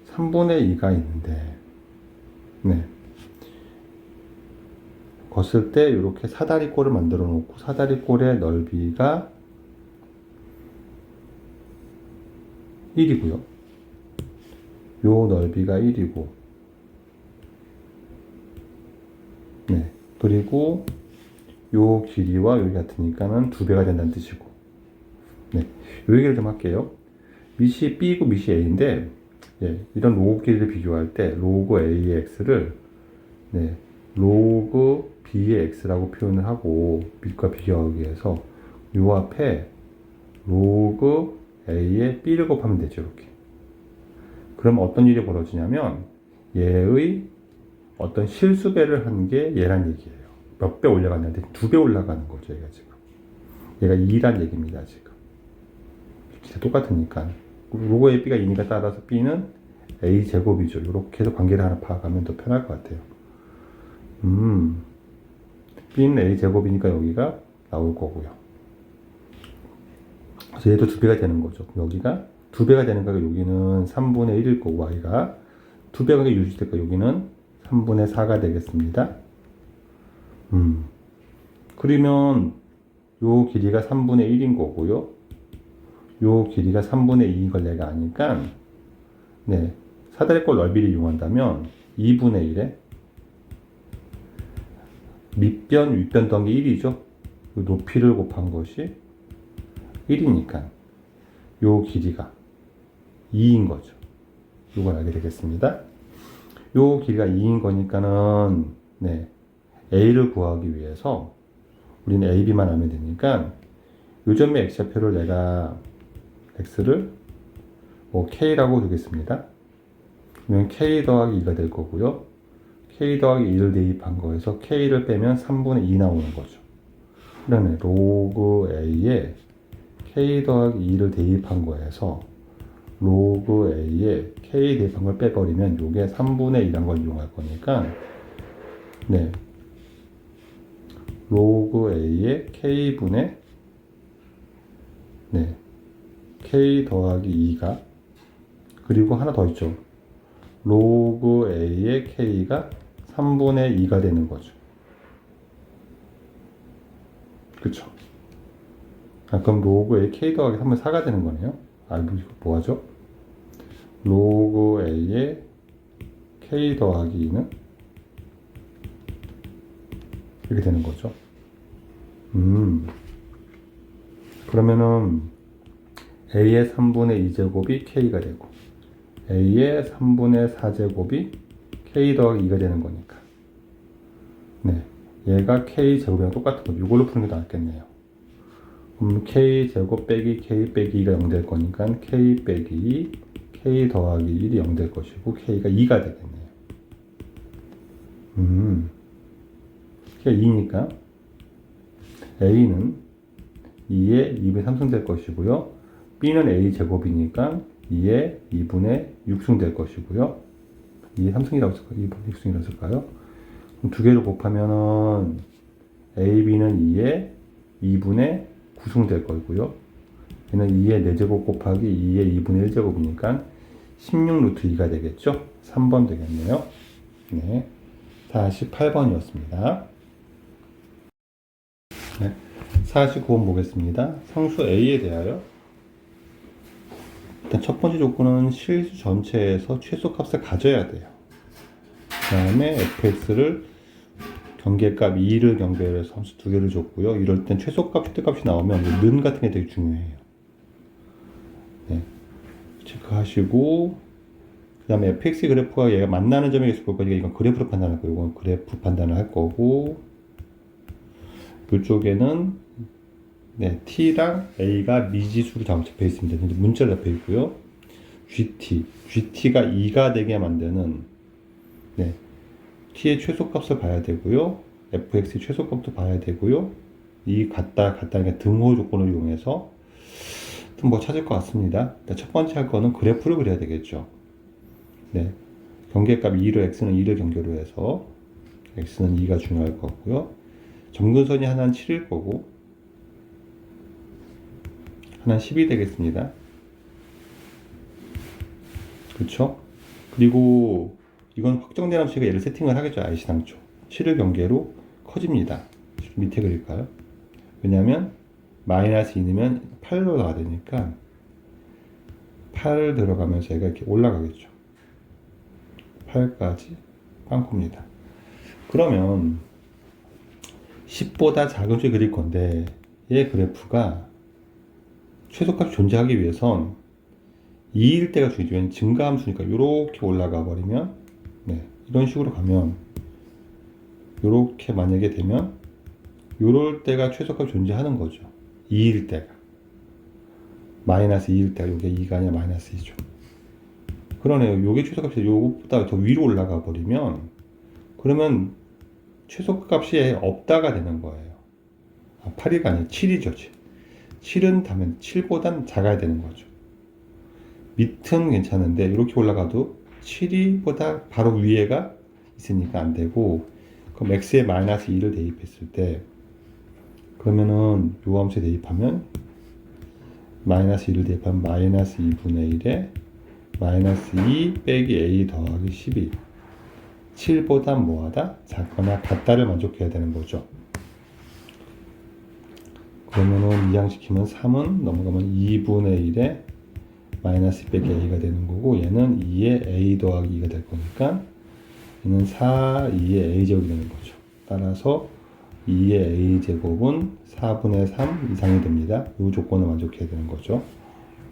3분의 2가 있는데, 걷을 때 이렇게 사다리꼴을 만들어 놓고, 사다리꼴의 넓이가 1이고요. 요 넓이가 1이고, 그리고 요 길이와 여기 같으니까는 2배가 된다는 뜻이고, 요 얘기를 좀 할게요. 밑이 B고 밑이 A인데, 이런 로그 길이를 비교할 때, 로그 A의 X를, 로그 B의 X라고 표현을 하고, 밑과 비교하기 위해서, 요 앞에 로그 A의 B를 곱하면 되죠, 이렇게. 그럼 어떤 일이 벌어지냐면, 얘의 어떤 실수배를 한 게 얘란 얘기예요. 몇 배 올라갔는데 2배 올라가는 거죠, 얘가 지금. 얘가 2란 얘기입니다, 지금. 진짜 똑같으니까. 로고 A, B가 2니까 따라서 B는 A 제곱이죠. 이렇게 해서 관계를 하나 파악하면 더 편할 것 같아요. B는 A 제곱이니까 여기가 나올 거고요. 그래서 얘도 2배가 되는 거죠. 여기가 2배가 되는 거니까 여기는 3분의 1일 거고, Y가 2배가 유지될까 여기는 3분의 4가 되겠습니다. 그러면 요 길이가 3분의 1인 거고요. 요 길이가 3분의 2인 걸 내가 아니까, 네, 사다리꼴 넓이를 이용한다면 2분의 1에 밑변, 윗변 더하기 1이죠. 높이를 곱한 것이 1이니까 요 길이가 2인 거죠. 요걸 알게 되겠습니다. 요 길이가 2인 거니까는, 네, A를 구하기 위해서 우리는 AB만 하면 되니까 요 점의 X좌표를 내가 X를 뭐 K라고 두겠습니다. 그러면 K 더하기 2가 될 거고요. K 더하기 2를 대입한 거에서 K를 빼면 3분의 2 나오는 거죠. 그러네. 로그 A에 K 더하기 2를 대입한 거에서 로그 A에 K 대입한 걸 빼버리면 요게 3분의 2란 걸 이용할 거니까, 네, 로그 A에 K분의, 네, K 더하기 2가, 그리고 하나 더 있죠. 로그 A의 K가 3분의 2가 되는 거죠. 그쵸? 그럼 로그 A K 더하기 3분의 4가 되는 거네요. 이거 뭐 하죠? 로그 A의 K 더하기 2는 이렇게 되는 거죠. 그러면은 A의 3분의 2제곱이 K가 되고 A의 3분의 4제곱이 K 더하기 2가 되는 거니까, 네, 얘가 K 제곱이랑 똑같은 거, 이걸로 푸는 게 더 낫겠네요. K 제곱 빼기 K 빼기 2가 0 될 거니까 K 빼기 2, K 더하기 1이 0 될 것이고 K가 2가 되겠네요. K가 2니까 A는 2의 2분의 3승 될 것이고요. B는 A 제곱이니까 2의 2분의 6승 될 것이고요. 2의 3승이라고 쓸까요? 2분의 6승이라고 쓸까요? 그럼 두 개를 곱하면은 AB는 2의 2분의 9승 될 거고요. 얘는 2의 4제곱 곱하기 2의 2분의 1제곱이니까 16 루트 2가 되겠죠? 3번 되겠네요. 네, 48번이었습니다. 네, 49번 보겠습니다. 상수 A에 대하여 일단 첫 번째 조건은 실수 전체에서 최소값을 가져야 돼요. 그 다음에 fx를 경계값 2를 경계해서 함수 두 개를 줬고요. 이럴 땐 최소값, 최대값이 나오면 는 같은 게 되게 중요해요. 네, 체크하시고, 그 다음에 fx 그래프가 얘가 만나는 점이 있을 거니까 이건 그래프로 판단할 거고, 이건 그래프 판단을 할 거고, 이쪽에는, 네, t랑 a가 미지수로 잡혀 있습니다. 근데 문자로 잡혀 있고요. gt가 2가 되게 만드는, 네, t의 최소값을 봐야 되고요. fx의 최소값도 봐야 되고요. 이 같다니까 등호 조건을 이용해서 좀 뭐 찾을 것 같습니다. 첫 번째 할 거는 그래프를 그려야 되겠죠. 네, 경계값 2를 x는 2를 경계로 해서 x는 2가 중요할 거고요. 점근선이 하나는 7일 거고 하나는 10이 되겠습니다. 그렇죠? 그리고 이건 확정된 함수가 얘를 세팅을 하겠죠. IC당초 7을 경계로 커집니다. 밑에 그릴까요? 왜냐하면 마이너스 2넣으면 8로 나와야 되니까 8 들어가면서 얘가 이렇게 올라가겠죠. 8까지 빵꾸입니다. 그러면 10보다 작은 수를 그릴 건데 얘 그래프가 최소값이 존재하기 위해선 2일 때가 중요해요. 증가함수니까 이렇게 올라가 버리면, 네, 이런 식으로 가면 이렇게 만약에 되면 요럴 때가 최소값이 존재하는 거죠. 2일 때가 마이너스 2일 때가 요게 2가 아니라 마이너스 2죠. 그러네요. 요게 최소값이 요거보다 더 위로 올라가 버리면 그러면 최소값이 없다가 되는 거예요. 8이가 아니라 7이죠. 7은 다면 7보단 작아야 되는 거죠. 밑은 괜찮은데 이렇게 올라가도 7이보다 바로 위에가 있으니까 안 되고, 그럼 x에 마이너스 2를 대입했을 때 그러면은 요 함수에 대입하면 마이너스 2를 대입하면 마이너스 2분의 1에 마이너스 2 빼기 a 더하기 12, 7보다 뭐하다? 작거나 같다를 만족해야 되는 거죠. 그러면은 이항시키면 3은 넘어가면 2분의 1에 마이너스 빼기 a가 되는 거고, 얘는 2에 a 더하기 2가 될 거니까 얘는 4, 2의 a제곱이 되는 거죠. 따라서 2의 a제곱은 4분의 3 이상이 됩니다. 이 조건을 만족해야 되는 거죠.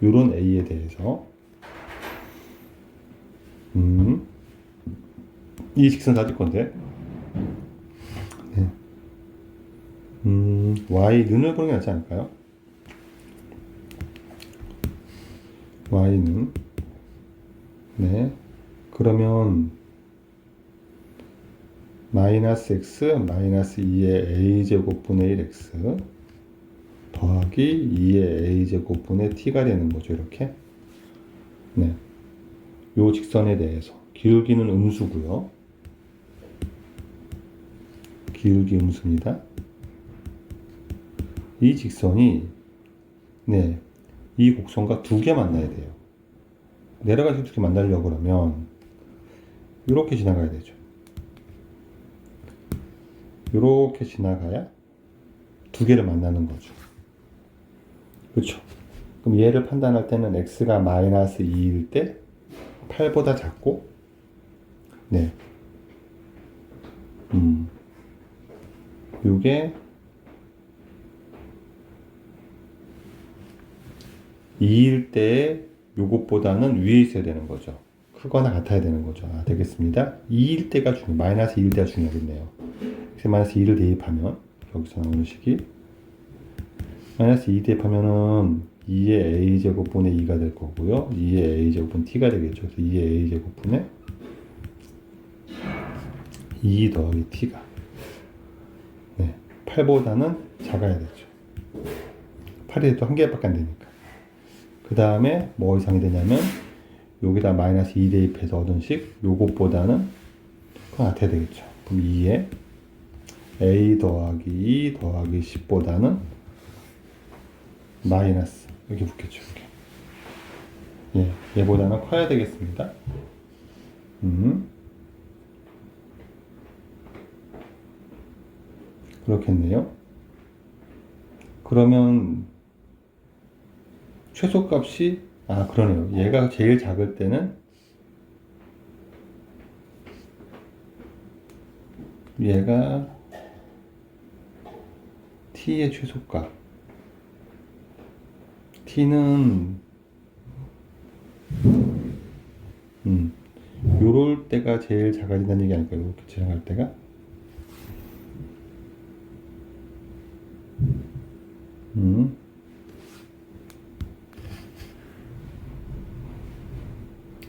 이런 a에 대해서 이 직선 사질 건데, 네. y는을 보는 게 낫지 않을까요? y는, 네, 그러면 마이너스 x 마이너스 2의 a제곱분의 1x 더하기 2의 a제곱분의 t가 되는 거죠. 이렇게. 네, 요 직선에 대해서 기울기는 음수고요. 기울기 음수입니다. 이 직선이, 네, 이 곡선과 두 개 만나야 돼요. 내려가서 두 개 만나려고 그러면 이렇게 지나가야 되죠. 이렇게 지나가야 두 개를 만나는 거죠. 그렇죠. 그럼 얘를 판단할 때는 x가 마이너스 2일 때 8보다 작고, 네, 요게 2일 때에 요것보다는 위에 있어야 되는 거죠. 크거나 같아야 되는 거죠. 아, 되겠습니다. 2일 때가 마이너스 2일 때가 중요하겠네요. x 마이너스 2를 대입하면 여기서 나오는 식이 마이너스 2 대입하면은 2의 a제곱분의 2가 될 거고요. 2의 a제곱분 t가 되겠죠. 그래서 2의 a제곱분의 2 더하기 t가, 네, 8보다는 작아야 되죠. 8이 또 한 개밖에 안 되니까. 그 다음에 뭐 이상이 되냐면 여기다 마이너스 2 대입해서 얻은 식, 요것보다는 그건 같아야 되겠죠. 그럼 2에 a 더하기 2 더하기 10보다는 마이너스, 이렇게 붙겠죠. 이렇게. 예, 얘보다는 커야 되겠습니다. 그렇겠네요. 그러면 최소값이, 아, 그러네요. 얘가 제일 작을 때는 얘가 t의 최소값, t는 요럴 때가 제일 작아진다는 얘기 아닐까요? 이렇게 지나갈 때가.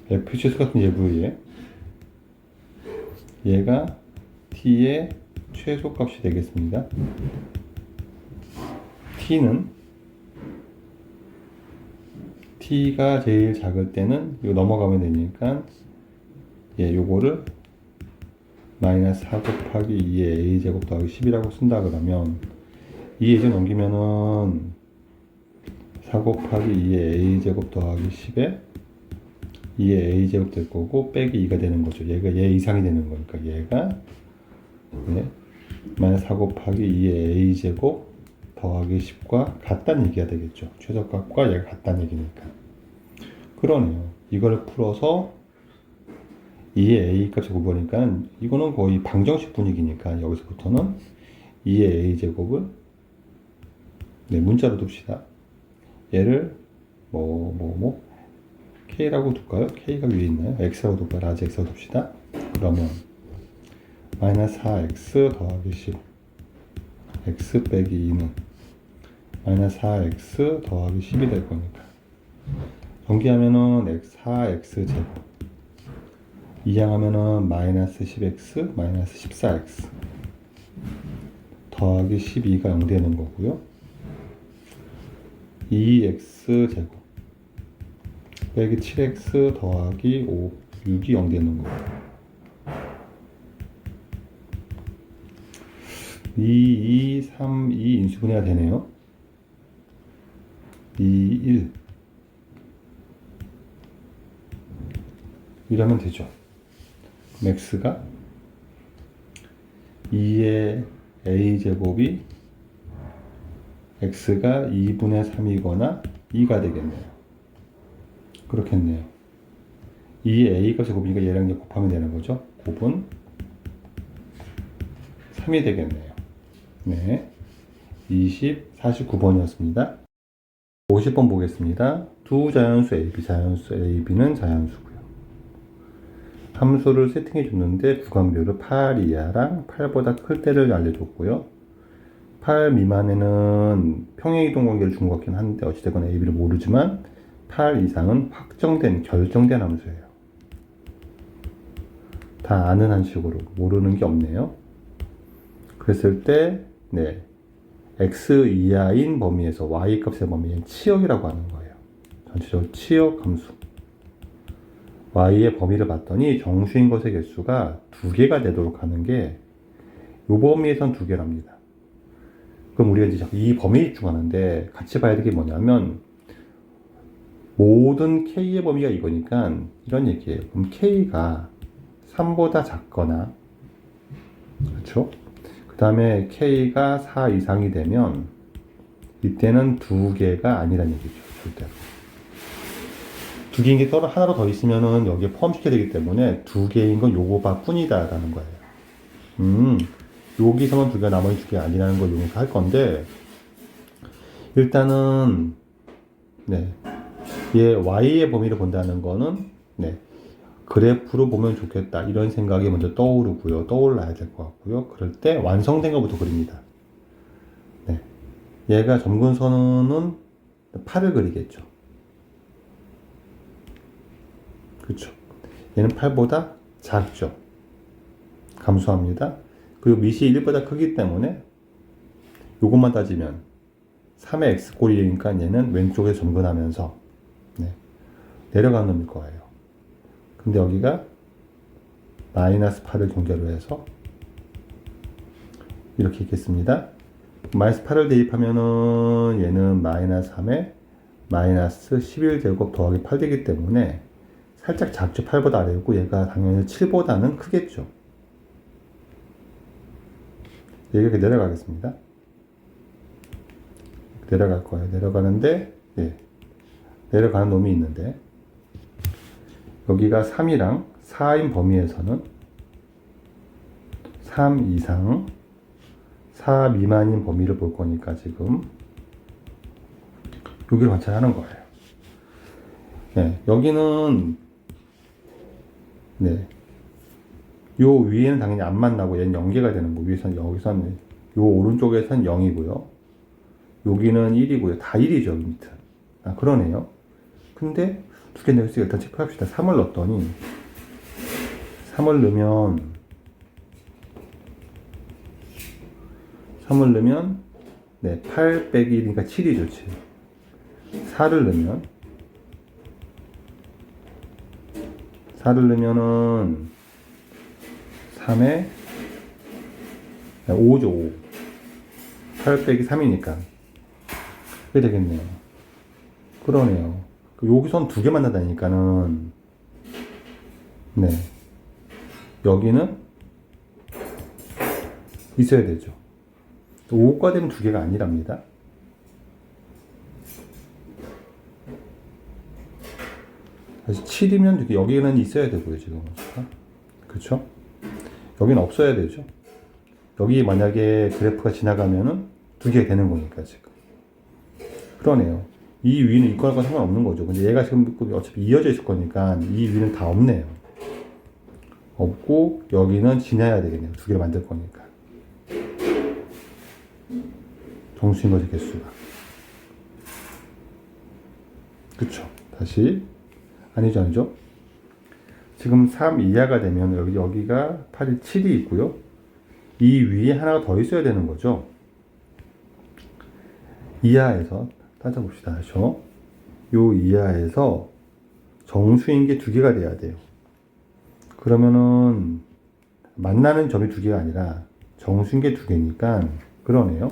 f 최소 같은 예부에 얘가 t의 최소값이 되겠습니다. t는 t가 제일 작을 때는 이거 넘어가면 되니까, 예, 요거를 마이너스 4 곱하기 2의 a제곱 더하기 10이라고 쓴다 그러면 이 예제 넘기면은 4 곱하기 2의 a제곱 더하기 10에 2의 a제곱 될 거고 빼기 2가 되는 거죠. 얘가 얘 이상이 되는 거니까 얘가, 네, 마이너스 4 곱하기 2의 a제곱 더하기 10과 같다는 얘기가 되겠죠. 최소값과 얘가 같다는 얘기니까. 그러네요. 이걸 풀어서 2의 a 값을 구보니까 이거는 거의 방정식 분위기니까 여기서부터는 2의 a제곱을, 네, 문자로 둡시다. 얘를 k라고 둘까요? k가 위에 있나요? x라고 둘까요? 라지 x라고 둡시다. 그러면 마이너스 4x 더하기 10, x 빼기 2는 마이너스 4x 더하기 10이 될 거니까 전기하면은 4x 제곱, 이항하면은 마이너스 10x 마이너스 14x 더하기 12가 0 되는 거고요. 2x 제곱 빼기 7x 더하기 5, 6이 0 되는 거예요. 2, 2, 3, 2 인수분해가 되네요. 2, 1 이러면 되죠. 그럼 x가 2의 a제곱이 x가 2분의 3이거나 2가 되겠네요. 그렇겠네요. 2의 a가 제곱이니까 얘랑 이제 곱하면 되는 거죠. 곱은 3이 되겠네요. 네. 49번이었습니다. 50번 보겠습니다. 두 자연수 AB, 자연수 AB는 자연수고요. 함수를 세팅해 줬는데 구간별로 8 이하랑 8보다 클 때를 알려줬고요. 8 미만에는 평행이동 관계를 준 것 같긴 한데 어찌됐건 AB를 모르지만 8 이상은 확정된, 결정된 함수예요. 다 아는 한식으로 모르는 게 없네요. 그랬을 때 네, x 이하인 범위에서 y 값의 범위는 치역이라고 하는 거예요. 전체적으로 치역 함수. y의 범위를 봤더니 정수인 것의 개수가 2개가 되도록 하는 게 이 범위에선 2개랍니다. 그럼 우리가 이제 이 범위에 집중하는데 같이 봐야 될 게 뭐냐면 모든 k의 범위가 이거니까 이런 얘기예요. 그럼 k가 3보다 작거나 그렇죠? 그 다음에 k가 4 이상이 되면 이때는 2개가 아니란 얘기죠. 절대로. 2개인 게 따로 하나로 더 있으면은 여기에 포함시켜야 되기 때문에 2개인 건 요거 뿐이다 라는 거예요. 여기서만 2개가 나머지 2개 아니라는 걸 이용해서 할 건데 일단은 네, 얘 y의 범위를 본다는 거는 네, 그래프로 보면 좋겠다 이런 생각이 먼저 떠올라야 될 것 같고요. 그럴 때 완성된 것부터 그립니다. 네. 얘가 점근선은 8을 그리겠죠. 그렇죠. 얘는 8보다 작죠. 감소합니다. 그리고 밑이 1보다 크기 때문에 이것만 따지면 3의 x꼴이니까 얘는 왼쪽에 점근하면서 네, 내려가는 놈일 거예요. 근데 여기가 마이너스 8을 경계로 해서 이렇게 있겠습니다. 마이너스 8을 대입하면은 얘는 마이너스 3에 마이너스 11제곱 더하기 8 되기 때문에 살짝 작죠. 8보다 아래였고 얘가 당연히 7보다는 크겠죠. 이렇게 내려가겠습니다. 내려갈 거예요. 내려가는데 예, 내려가는 놈이 있는데 여기가 3이랑 4인 범위에서는 3 이상 4 미만인 범위를 볼 거니까 지금 여기를 관찰하는 거예요. 네, 여기는 네, 요 위에는 당연히 안 만나고 얘는 연계가 되는 거. 위에선 여기선 요 오른쪽에선 0이고요. 여기는 1이고요. 다 1이죠. 밑은. 아 그러네요. 근데 두 개 넣을 수 일단 체크합시다. 3을 넣었더니 3을 넣으면 네, 8 빼기 1이니까 7이죠. 7. 4를 넣으면은 3에 5죠. 5. 8 빼기 3이니까 그게 되겠네요. 그러네요. 여기선 2개 만나다니까는 네, 여기는 있어야 되죠. 5가 되면 2개가 아니랍니다. 다시 7이면 여기는 있어야 되고요. 지금 그렇죠? 여기는 없어야 되죠. 여기 만약에 그래프가 지나가면은 2개가 되는 거니까 지금 그러네요. 이 위는 이거랑 상관없는 거죠. 근데 얘가 지금 어차피 이어져 있을 거니까 이 위는 다 없네요. 없고 여기는 지나야 되겠네요. 2개를 만들 거니까. 정수인 것의 개수가. 그쵸. 다시. 아니죠. 지금 3 이하가 되면 여기가 8이 7이 있고요. 이 위에 하나가 더 있어야 되는 거죠. 이하에서 따져봅시다. 그렇죠? 요 이하에서 정수인 게 두 개가 돼야 돼요. 그러면은 만나는 점이 두 개가 아니라 정수인 게 두 개니까 그러네요.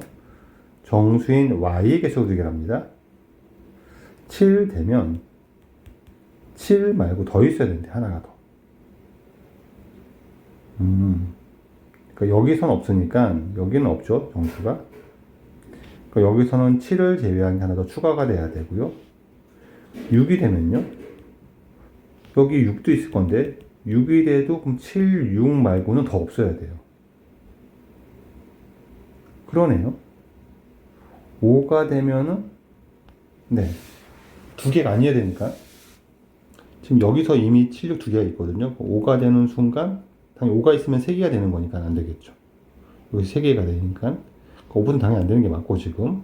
정수인 y의 개수가 두 개랍니다. 7 되면 7 말고 더 있어야 되는데 하나가 더. 그러니까 여기선 없으니까 여기는 없죠, 정수가. 그러니까 여기서는 7을 제외한 게 하나 더 추가가 돼야 되고요. 6이 되면요. 여기 6도 있을 건데 6이 돼도 그럼 7, 6 말고는 더 없어야 돼요. 그러네요. 5가 되면은 네. 두 개가 아니어야 되니까. 지금 여기서 이미 7, 6 두 개가 있거든요. 5가 되는 순간 당연히 5가 있으면 3개가 되는 거니까 안 되겠죠. 여기 3개가 되니까 5분 당연히 안 되는 게 맞고 지금.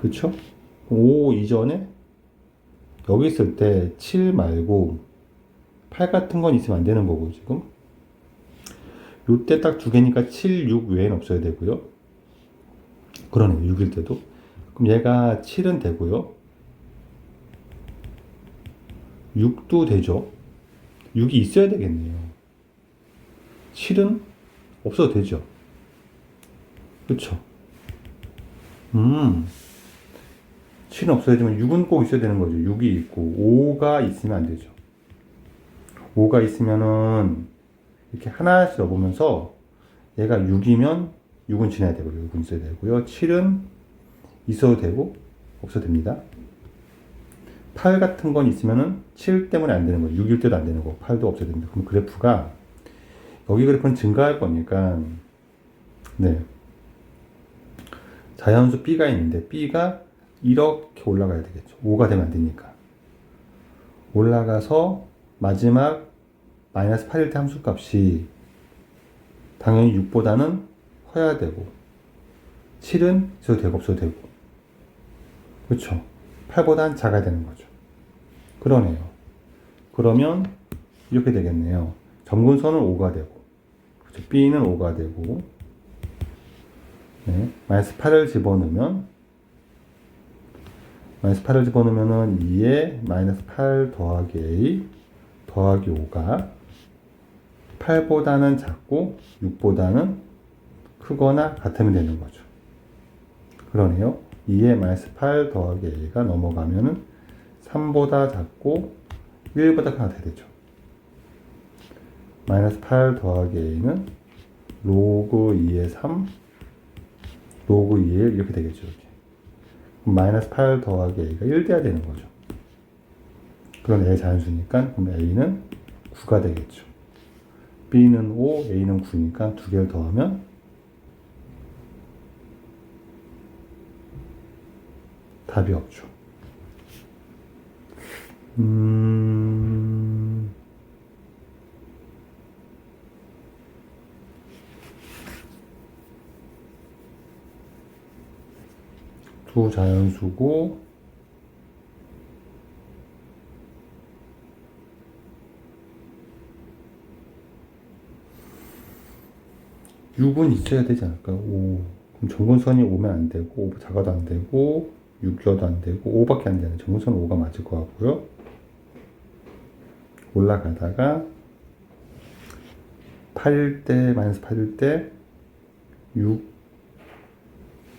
그쵸? 5 이전에 여기 있을 때 7 말고 8 같은 건 있으면 안 되는 거고 지금. 요때 딱 두 개니까 7, 6 외에는 없어야 되고요. 그러네요. 6일 때도. 그럼 얘가 7은 되고요. 6도 되죠. 6이 있어야 되겠네요. 7은 없어도 되죠. 그쵸? 7은 없어야지만 6은 꼭 있어야 되는 거죠. 6이 있고 5가 있으면 안 되죠. 5가 있으면은 이렇게 하나씩 넣어보면서 얘가 6이면 6은 지나야 되고 6은 있어야 되고요. 7은 있어도 되고 없어도 됩니다. 8 같은 건 있으면은 7 때문에 안 되는 거예요. 6일 때도 안 되는 거고 8도 없어야 됩니다. 그럼 그래프가 여기 그래프는 증가할 거니까 네. 자연수 B가 있는데 B가 이렇게 올라가야 되겠죠. 5가 되면 안 되니까. 올라가서 마지막 마이너스 8일 때 함수값이 당연히 6보다는 커야 되고 7은 있어도 되고 없어도 되고 그렇죠. 8보단 작아야 되는 거죠. 그러네요. 그러면 이렇게 되겠네요. 점근선은 5가 되고 그렇죠. B는 5가 되고 네. 마이너스 8을 집어넣으면 마이너스 8을 집어넣으면은 2에 마이너스 8 더하기 A 더하기 5가 8보다는 작고 6보다는 크거나 같으면 되는 거죠. 그러네요. 2에 마이너스 8 더하기 A가 넘어가면은 3보다 작고 1보다 크거나 돼야 되죠. 마이너스 8 더하기 A는 로그 2의 3 로그 2의 1 이렇게 되겠죠. 이렇게. 그럼 마이너스 8 더하기 A가 1 돼야 되는 거죠. 그럼 A 자연수니까 그럼 A는 9가 되겠죠. B는 5, A는 9니까 두 개를 더하면 답이 없죠. 두 자연수고 6은 있어야 되지 않을까요? 5. 그럼 정근선이 5면 안 되고 5 작아도 안 되고 6이어도 안 되고 5밖에 안 되는 정근선 5가 맞을 것 같고요. 올라가다가 8일 때 마이너스 8일 때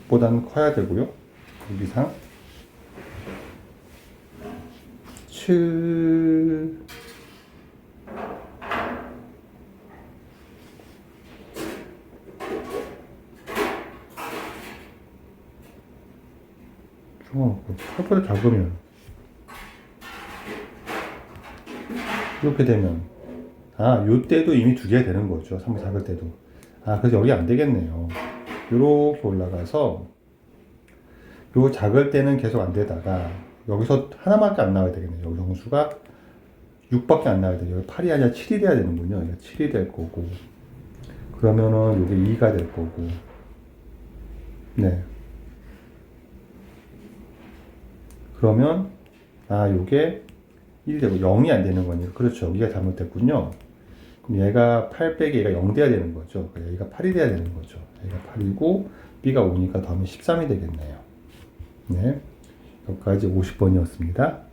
6보다는 커야 되고요. 6 이상 7 8보다 작으면 이렇게 되면 요때도 이미 두 개가 되는 거죠. 3보 작을 때도. 그래서 여기 안 되겠네요. 이렇게 올라가서 요 작을 때는 계속 안 되다가 여기서 하나밖에 안 나와야 되겠네요. 여기 정수가 6밖에 안 나와야 돼요. 여기 8이 아니라 7이 돼야 되는군요. 7이 될 거고 그러면은 여기 2가 될 거고 네. 그러면 요게 1이 되고 0이 안 되는 거네요. 그렇죠. 여기가 잘못됐군요. 그럼 얘가 8 빼기 얘가 0 돼야 되는 거죠. 얘가 8이 돼야 되는 거죠. 얘가 8이고 B가 5니까 더하면 13이 되겠네요. 네, 여기까지 50번이었습니다.